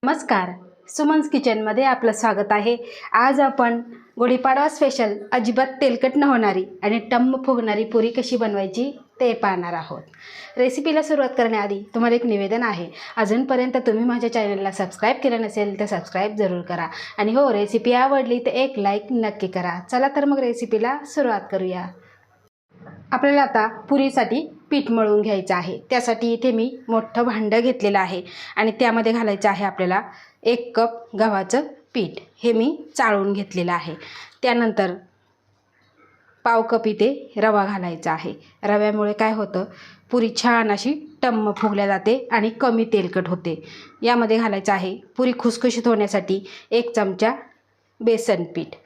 नमस्कार, सुमन्स किचनमध्ये आपलं स्वागत आहे। आज आपण गुढीपाडवा स्पेशल अजिबात तेलकट न होणारी आणि टम्म फुगणारी पुरी कशी बनवायची ते पाहणार आहोत। रेसिपीला सुरुवात करण्याआधी तुम्हाला एक निवेदन आहे, अजूनपर्यंत तुम्ही माझ्या चॅनलला सबस्क्राईब केलं नसेल तर सबस्क्राईब जरूर करा आणि हो, रेसिपी आवडली तर एक लाईक नक्की करा। चला तर मग रेसिपीला सुरुवात करूया। आपल्याला आता पुरीसाठी पीठ मळून घ्यायचं आहे। त्यासाठी इथे मी मोठं भांडं घेतलेलं आहे आणि त्यामध्ये घालायचं आहे आपल्याला 1 कप गव्हाचं पीठ। हे मी चाळून घेतलेलं आहे। त्यानंतर पाव कप इथे रवा घालायचा आहे। रव्यामुळे काय होतं, पुरी छान अशी टम्म फुगल्या जाते आणि कमी तेलकट होते। यामध्ये घालायचं आहे पुरी खुसखुशीत होण्यासाठी 1 चमचा बेसन पीठ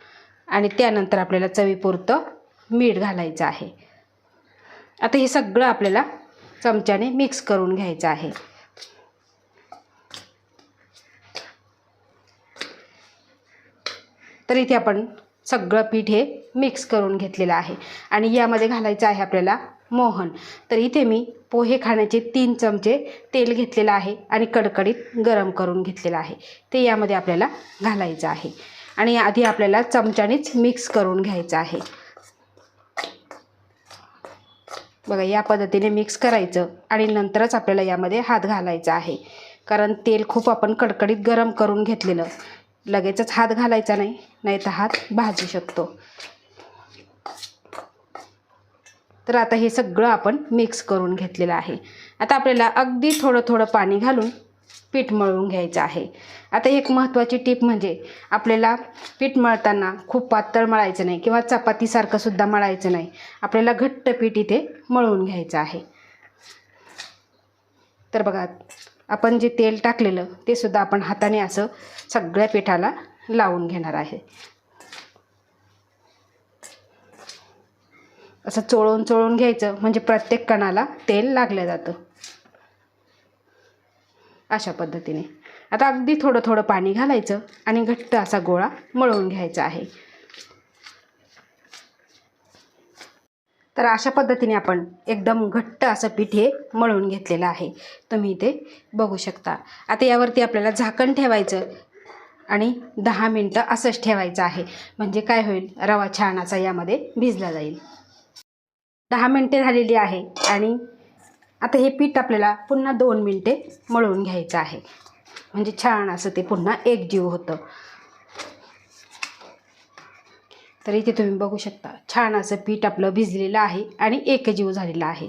आणि त्यानंतर आपल्याला चवीपुरतं मीठ घालायचं आहे। आता हे सगळं आपल्याला चमच्याने मिक्स करून घ्यायचं आहे। तर इथे आपण सगळं पीठ हे मिक्स करून घेतलेलं आहे आणि यामध्ये घालायचं आहे आपल्याला मोहन। तर इथे मी पोहे खाण्याचे 3 चमचे तेल घेतलेलं आहे आणि कडकडीत गरम करून घेतलेलं आहे, ते यामध्ये आपल्याला घालायचं आहे आणि आधी आपल्याला चमच्यानेच मिक्स करून घ्यायचं आहे। बघा, या पद्धतीने मिक्स करायचं आणि नंतरच आपल्याला यामध्ये हात घालायचा आहे, कारण तेल खूप आपण कडकडीत गरम करून घेतलेलं, लगेचच हात घालायचा नाही, नाहीतर हात भाजू शकतो। तर आता हे सगळं आपण मिक्स करून घेतलेलं आहे। आता आपल्याला अगदी थोडं थोडं पाणी घालून पीठ मळून घ्यायचं आहे। आता एक महत्त्वाची टीप म्हणजे आपल्याला पीठ मळताना खूप पातळ मळायचं नाही किंवा चपातीसारखं सुद्धा मळायचं नाही, आपल्याला घट्ट पीठ इथे मळून घ्यायचं आहे। तर बघा, आपण जे तेल टाकलेलं ते सुद्धा आपण हाताने असं सगळ्या पिठाला लावून घेणार आहे। असं चोळून चोळून घ्यायचं म्हणजे प्रत्येक कणाला तेल लागलं जातं, अशा पद्धतीने। आता अगदी थोडं थोडं पाणी घालायचं आणि घट्ट असा गोळा मळून घ्यायचा आहे। तर अशा पद्धतीने आपण एकदम घट्ट असं पीठ हे मळून घेतलेलं आहे, तुम्ही इथे बघू शकता। आता यावरती आपल्याला झाकण ठेवायचं आणि 10 मिनिटं असंच ठेवायचं आहे, म्हणजे काय होईल, रवा छान असा यामध्ये भिजला जाईल। 10 मिनिटे झालेली आहे आणि आता हे पीठ आपल्याला पुन्हा 2 मिनिटे मळून घ्यायचं आहे, म्हणजे छान असं ते पुन्हा एकजीव होतं। तर इथे तुम्ही बघू शकता, छान असं पीठ आपलं भिजलेलं आहे आणि एकजीव झालेलं आहे।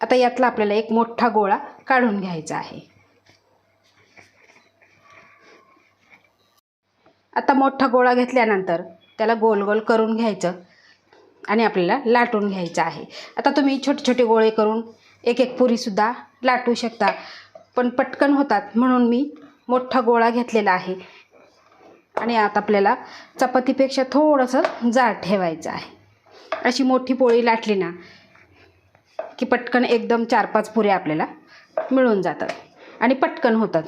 आता यातला आपल्याला एक मोठा गोळा काढून घ्यायचा आहे। आता मोठा गोळा घेतल्यानंतर त्याला गोल गोल करून घ्यायचं आणि आपल्याला लाटून घ्यायचं आहे। आता तुम्ही छोटे छोटे गोळे करून एक एक पुरीसुद्धा लाटू शकता, पण पटकन होतात म्हणून मी मोठा गोळा घेतलेला आहे आणि आता आपल्याला चपातीपेक्षा थोडंसं जाड ठेवायचं आहे। अशी मोठी पोळी लाटली ना की पटकन एकदम 4-5 पुऱ्या आपल्याला मिळून जातात आणि पटकन होतात।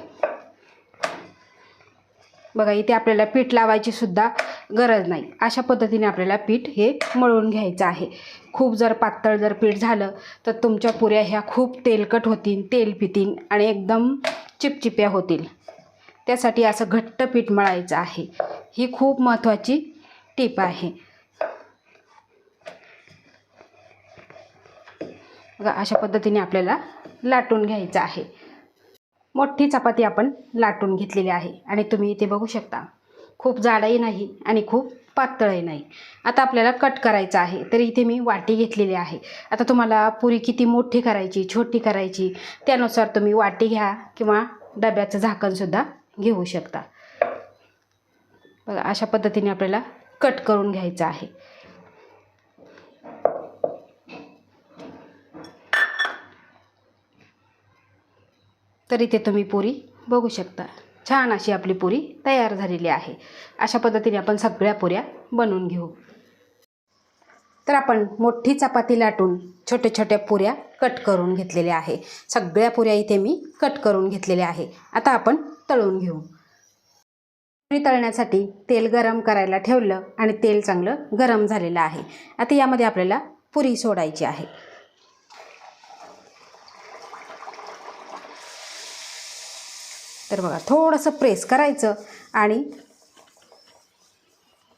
बघा, इथे आपल्याला पीठ लावायची सुद्धा गरज नाही, अशा पद्धतीने आपल्याला पीठ हे मळून घ्यायचं आहे। खूप जर पातळ जर पीठ झालं तर तुमच्या पुऱ्या ह्या खूप तेलकट होतील, तेल पितील आणि एकदम चिपचिप्या होतील। त्यासाठी असं घट्ट पीठ मळायचं आहे, ही खूप महत्त्वाची टीप आहे। बघा, अशा पद्धतीने आपल्याला लाटून घ्यायचं आहे। मोठी चपाती आपण लाटून घेतलेली आहे आणि तुम्ही इथे बघू शकता, खूप जाडही नाही आणि खूप पातळही नाही। आता आपल्याला कट करायचं आहे, तर इथे मी वाटी घेतलेली आहे। आता तुम्हाला पुरी किती मोठी करायची, छोटी करायची, त्यानुसार तुम्ही वाटी घ्या किंवा डब्याचं झाकणसुद्धा घेऊ शकता। बघा, अशा पद्धतीने आपल्याला कट करून घ्यायचं आहे। तर इथे तुम्ही पुरी बघू शकता, छान अशी आपली पुरी तयार झालेली आहे। अशा पद्धतीने आपण सगळ्या पुऱ्या बनवून घेऊ। तर आपण मोठी चपाती लाटून छोट्या छोट्या पुऱ्या कट करून घेतलेल्या आहे। सगळ्या पुऱ्या इथे मी कट करून घेतलेल्या आहे। आता आपण तळून घेऊ। पुरी तळण्यासाठी तेल गरम करायला ठेवलं आणि तेल चांगलं गरम झालेलं आहे। आता यामध्ये आपल्याला पुरी सोडायची आहे। तर बघा थोडंसं प्रेस करायचं आणि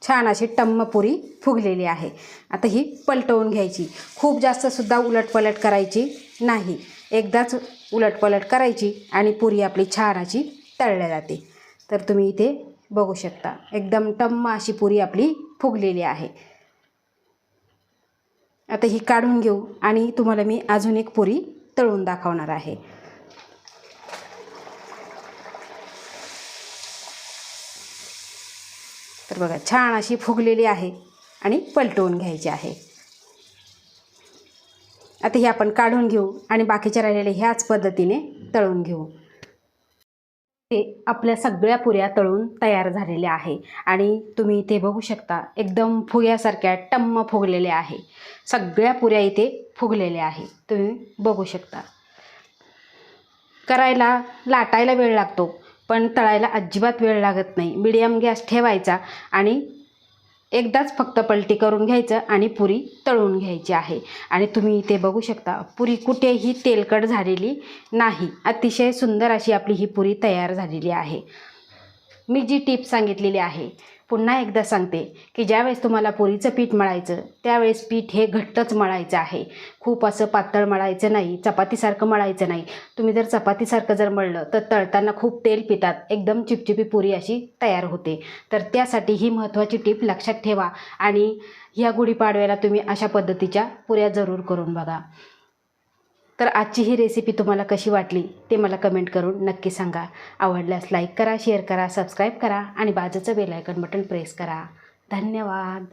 छान अशी टम्म पुरी फुगलेली आहे. आता ही पलटवून घ्यायची. खूप जास्तसुद्धा उलटपलट करायची नाही. एकदाच उलटपलट करायची आणि पुरी आपली छान अशी तळल्या जाते. तर तुम्ही इथे बघू शकता एकदम टम्म अशी पुरी आपली फुगलेली आहे. आता ही काढून घेऊ आणि तुम्हाला मी अजून एक पुरी तळून दाखवणार आहे. तर बघा छान अशी फुगलेली आहे आणि पलटवून घ्यायची आहे. आता ही आपण काढून घेऊ आणि बाकीच्या राहिलेल्या ह्याच पद्धतीने तळून घेऊ. ते आपल्या सगळ्या पुऱ्या तळून तयार झालेल्या आहे आणि तुम्ही इथे बघू शकता एकदम फुग्यासारख्या टम्म फुगलेल्या आहे. सगळ्या पुऱ्या इथे फुगलेल्या आहे. तुम्ही बघू शकता. करायला लाटायला वेळ लागतो पण तळायला अजिबात वेळ लागत नाही. मीडियम गॅस ठेवायचा आणि एकदाच फक्त पलटी करून घ्यायचं आणि पुरी तळून घ्यायची आहे. आणि तुम्ही इथे बघू शकता पुरी कुठेही तेलकट झालेली नाही. अतिशय सुंदर अशी आपली ही पुरी तयार झालेली आहे. मी जी टिप सांगितलेली आहे पुन्हा एकदा सांगते की ज्यावेळेस तुम्हाला पुरीचं पीठ मळायचं त्यावेळेस पीठ हे घट्टच मळायचं आहे. खूप असं पातळ मळायचं नाही, चपातीसारखं मळायचं नाही. तुम्ही जर चपातीसारखं जर मळलं तर तळताना खूप तेल पितात, एकदम चिपचिपी पुरी अशी तयार होते. तर त्यासाठी ही महत्त्वाची टिप लक्षात ठेवा आणि ह्या गुढीपाडव्याला तुम्ही अशा पद्धतीच्या पुऱ्या जरूर करून बघा. तर आजची ही रेसिपी तुम्हाला कशी वाटली ते मला कमेंट करून नक्की सांगा. आवडल्यास लाईक करा, शेअर करा, सबस्क्राईब करा आणि बाजूचं बेल आयकॉन बटन प्रेस करा. धन्यवाद.